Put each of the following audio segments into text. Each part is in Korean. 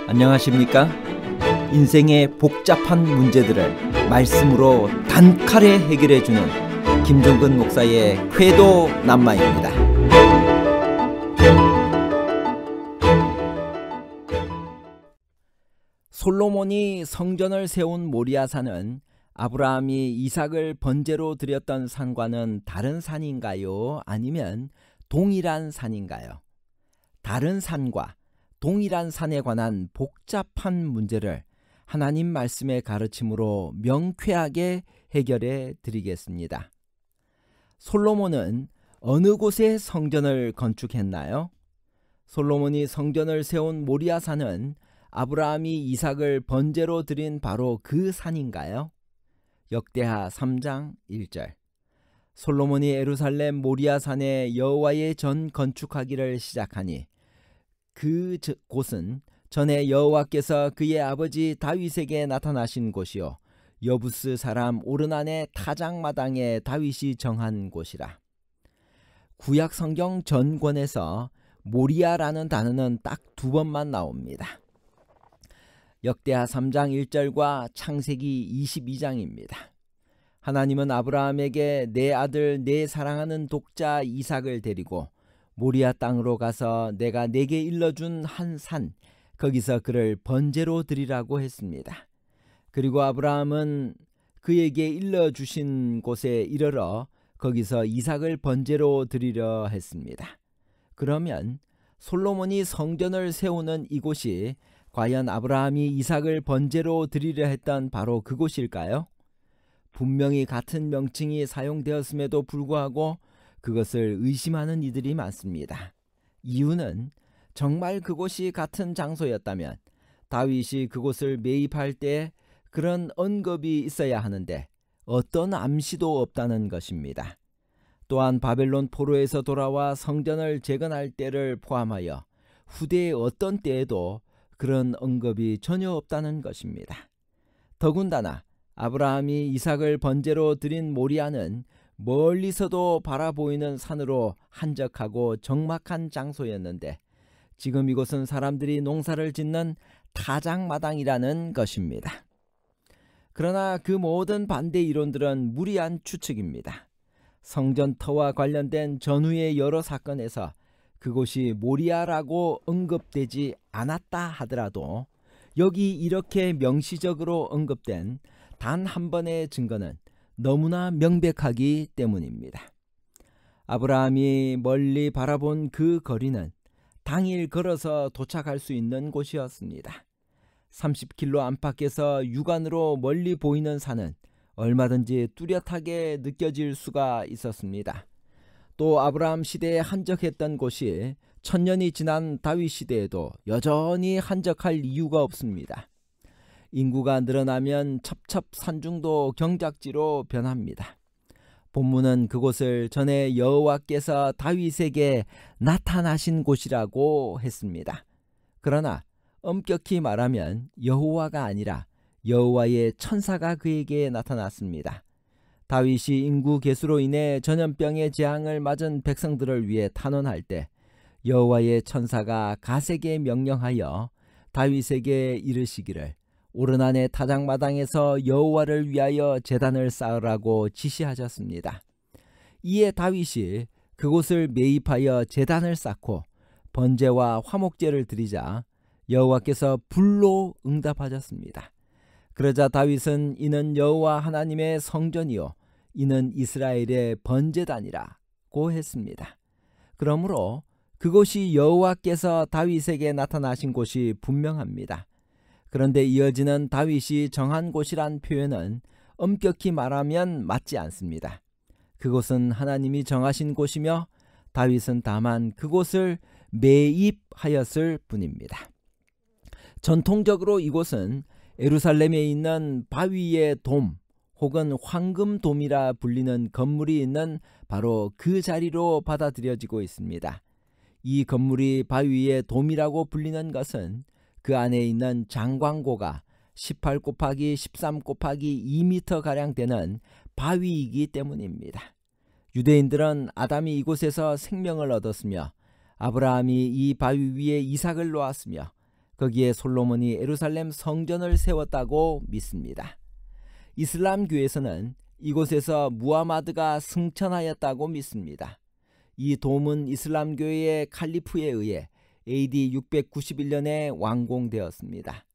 안녕하십니까? 인생의 복잡한 문제들을 말씀으로 단칼에 해결해주는 김종근 목사의 쾌도 남마입니다. 솔로몬이 성전을 세운 모리아산은 아브라함이 이삭을 번제로 드렸던 산과는 다른 산인가요? 아니면 동일한 산인가요? 다른 산과 동일한 산에 관한 복잡한 문제를 하나님 말씀의 가르침으로 명쾌하게 해결해 드리겠습니다. 솔로몬은 어느 곳에 성전을 건축했나요? 솔로몬이 성전을 세운 모리아산은 아브라함이 이삭을 번제로 드린 바로 그 산인가요? 역대하 3장 1절. 솔로몬이 예루살렘 모리아산에 여호와의 전 건축하기를 시작하니 그 곳은 전에 여호와께서 그의 아버지 다윗에게 나타나신 곳이요 여부스 사람 오르난의 타작마당에 다윗이 정한 곳이라. 구약 성경 전권에서 모리아라는 단어는 딱 2번만 나옵니다. 역대하 3장 1절과 창세기 22장입니다. 하나님은 아브라함에게 내 아들 내 사랑하는 독자 이삭을 데리고 모리아 땅으로 가서 내가 내게 일러준 한 산, 거기서 그를 번제로 드리라고 했습니다. 그리고 아브라함은 그에게 일러주신 곳에 이르러 거기서 이삭을 번제로 드리려 했습니다. 그러면 솔로몬이 성전을 세우는 이곳이 과연 아브라함이 이삭을 번제로 드리려 했던 바로 그곳일까요? 분명히 같은 명칭이 사용되었음에도 불구하고 그것을 의심하는 이들이 많습니다. 이유는 정말 그곳이 같은 장소였다면 다윗이 그곳을 매입할 때 그런 언급이 있어야 하는데 어떤 암시도 없다는 것입니다. 또한 바벨론 포로에서 돌아와 성전을 재건할 때를 포함하여 후대의 어떤 때에도 그런 언급이 전혀 없다는 것입니다. 더군다나 아브라함이 이삭을 번제로 드린 모리아는 멀리서도 바라보이는 산으로 한적하고 적막한 장소였는데 지금 이곳은 사람들이 농사를 짓는 타작마당이라는 것입니다. 그러나 그 모든 반대 이론들은 무리한 추측입니다. 성전터와 관련된 전후의 여러 사건에서 그곳이 모리아라고 언급되지 않았다 하더라도 여기 이렇게 명시적으로 언급된 단 한 번의 증거는 너무나 명백하기 때문입니다. 아브라함이 멀리 바라본 그 거리는 당일 걸어서 도착할 수 있는 곳이었습니다. 30km 안팎에서 육안으로 멀리 보이는 산은 얼마든지 뚜렷하게 느껴질 수가 있었습니다. 또 아브라함 시대에 한적했던 곳이 1000년이 지난 다윗 시대에도 여전히 한적할 이유가 없습니다. 인구가 늘어나면 첩첩산중도 경작지로 변합니다. 본문은 그곳을 전에 여호와께서 다윗에게 나타나신 곳이라고 했습니다. 그러나 엄격히 말하면 여호와가 아니라 여호와의 천사가 그에게 나타났습니다. 다윗이 인구 개수로 인해 전염병의 재앙을 맞은 백성들을 위해 탄원할 때 여호와의 천사가 갓에게 명령하여 다윗에게 이르시기를 오르난의 타작마당에서 여호와를 위하여 제단을 쌓으라고 지시하셨습니다. 이에 다윗이 그곳을 매입하여 제단을 쌓고 번제와 화목제를 드리자 여호와께서 불로 응답하셨습니다. 그러자 다윗은 이는 여호와 하나님의 성전이요 이는 이스라엘의 번제단이라고 했습니다. 그러므로 그곳이 여호와께서 다윗에게 나타나신 곳이 분명합니다. 그런데 이어지는 다윗이 정한 곳이란 표현은 엄격히 말하면 맞지 않습니다. 그곳은 하나님이 정하신 곳이며 다윗은 다만 그곳을 매입하였을 뿐입니다. 전통적으로 이곳은 예루살렘에 있는 바위의 돔 혹은 황금돔이라 불리는 건물이 있는 바로 그 자리로 받아들여지고 있습니다. 이 건물이 바위의 돔이라고 불리는 것은 그 안에 있는 장광고가 18 곱하기 13 곱하기 2m가량 되는 바위이기 때문입니다. 유대인들은 아담이 이곳에서 생명을 얻었으며 아브라함이 이 바위 위에 이삭을 놓았으며 거기에 솔로몬이 예루살렘 성전을 세웠다고 믿습니다. 이슬람교에서는 이곳에서 무하마드가 승천하였다고 믿습니다. 이 돔은 이슬람교의 칼리프에 의해 AD 691년에 완공되었습니다.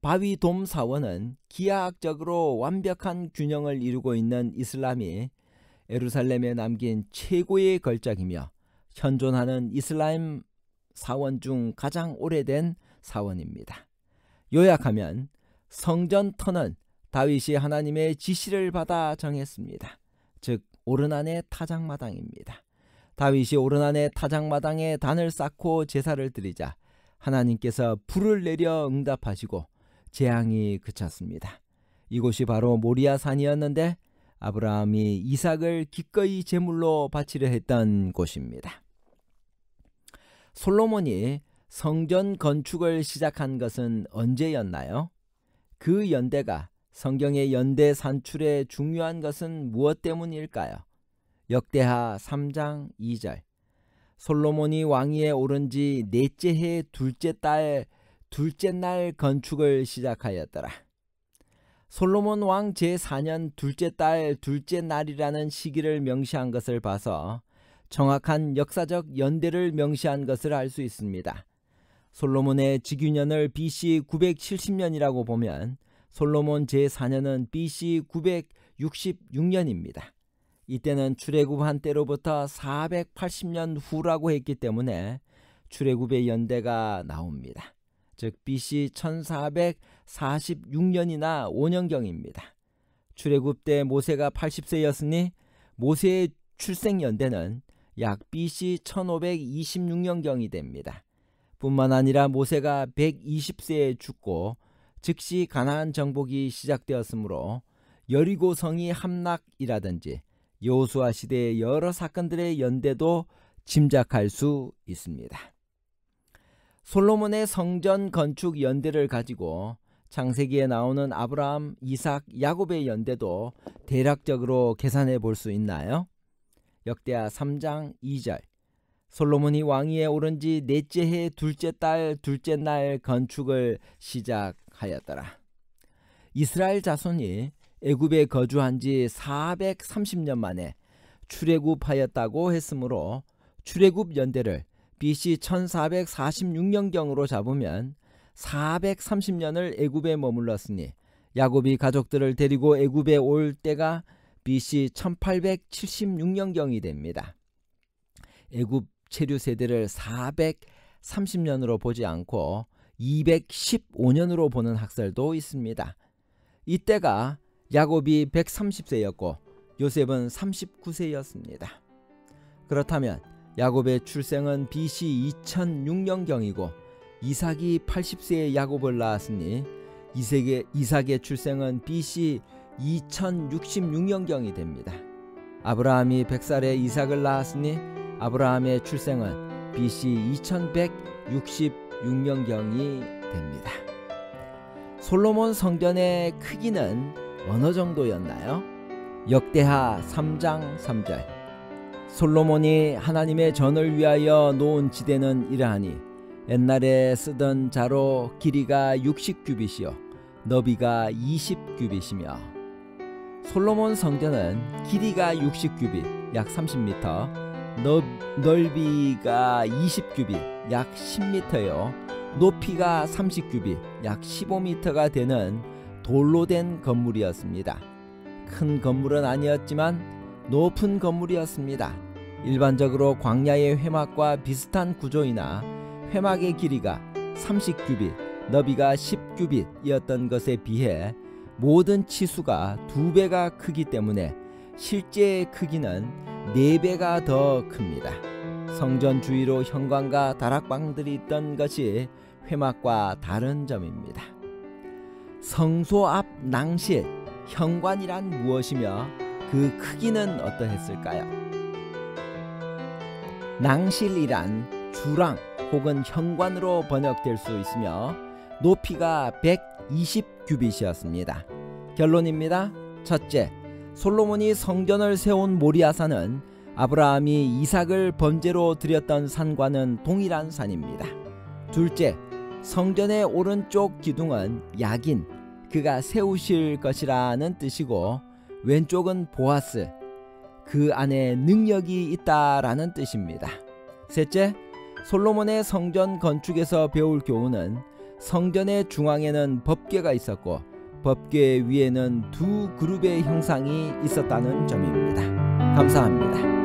바위 돔 사원은 기하학적으로 완벽한 균형을 이루고 있는 이슬람이 예루살렘에 남긴 최고의 걸작이며 현존하는 이슬람 사원 중 가장 오래된 사원입니다. 요약하면 성전 터는 다윗이 하나님의 지시를 받아 정했습니다. 즉 오르난의 타작마당입니다. 다윗이 오르난의 타작마당에 단을 쌓고 제사를 드리자 하나님께서 불을 내려 응답하시고 재앙이 그쳤습니다. 이곳이 바로 모리아산이었는데 아브라함이 이삭을 기꺼이 제물로 바치려 했던 곳입니다. 솔로몬이 성전 건축을 시작한 것은 언제였나요? 그 연대가 성경의 연대 산출에 중요한 것은 무엇 때문일까요? 역대하 3장 2절 솔로몬이 왕위에 오른 지 넷째 해 둘째 날 건축을 시작하였더라. 솔로몬 왕 제4년 둘째 달 둘째 날이라는 시기를 명시한 것을 봐서 정확한 역사적 연대를 명시한 것을 알 수 있습니다. 솔로몬의 즉위년을 BC 970년이라고 보면 솔로몬 제4년은 BC 966년입니다. 이때는 출애굽 한때로부터 480년 후라고 했기 때문에 출애굽의 연대가 나옵니다. 즉 BC 1446년이나 5년경입니다. 출애굽 때 모세가 80세였으니 모세의 출생 연대는 약 BC 1526년경이 됩니다. 뿐만 아니라 모세가 120세에 죽고 즉시 가나안 정복이 시작되었으므로 여리고성이 함락이라든지 여호수아 시대의 여러 사건들의 연대도 짐작할 수 있습니다. 솔로몬의 성전 건축 연대를 가지고 창세기에 나오는 아브라함, 이삭, 야곱의 연대도 대략적으로 계산해 볼 수 있나요? 역대하 3장 2절 솔로몬이 왕위에 오른 지 넷째 해 둘째 달 둘째 날 건축을 시작하였더라. 이스라엘 자손이 애굽에 거주한 지 430년 만에 출애굽하였다고 했으므로 출애굽 연대를 BC 1446년경으로 잡으면 430년을 애굽에 머물렀으니 야곱이 가족들을 데리고 애굽에 올 때가 BC 1876년경이 됩니다. 애굽 체류 세대를 430년으로 보지 않고 215년으로 보는 학설도 있습니다. 이때가 야곱이 130세였고 요셉은 39세였습니다. 그렇다면 야곱의 출생은 BC 2006년경이고 이삭이 80세에 야곱을 낳았으니 이삭의 출생은 BC 2066년경이 됩니다. 아브라함이 100살에 이삭을 낳았으니 아브라함의 출생은 BC 2166년경이 됩니다. 솔로몬 성전의 크기는 어느 정도였나요? 역대하 3장 3절 솔로몬이 하나님의 전을 위하여 놓은 지대는 이러하니 옛날에 쓰던 자로 길이가 60규빗이요 너비가 20규빗이며 솔로몬 성전은 길이가 60규빗 약 30m 넓이가 20규빗 약 10m요 높이가 30규빗 약 15m가 되는 돌로 된 건물이었습니다. 큰 건물은 아니었지만 높은 건물이었습니다. 일반적으로 광야의 회막과 비슷한 구조이나 회막의 길이가 30규빗, 너비가 10규빗이었던 것에 비해 모든 치수가 2배가 크기 때문에 실제 크기는 4배가 더 큽니다. 성전 주위로 현관과 다락방들이 있던 것이 회막과 다른 점입니다. 성소 앞 낭실, 현관이란 무엇이며 그 크기는 어떠했을까요? 낭실이란 주랑 혹은 현관으로 번역될 수 있으며 높이가 120규빗이었습니다. 결론입니다. 첫째, 솔로몬이 성전을 세운 모리아산은 아브라함이 이삭을 번제로 드렸던 산과는 동일한 산입니다. 둘째, 성전의 오른쪽 기둥은 야긴, 그가 세우실 것이라는 뜻이고, 왼쪽은 보아스, 그 안에 능력이 있다라는 뜻입니다. 셋째, 솔로몬의 성전 건축에서 배울 교훈은 성전의 중앙에는 법궤가 있었고 법궤 위에는 두 그룹의 형상이 있었다는 점입니다. 감사합니다.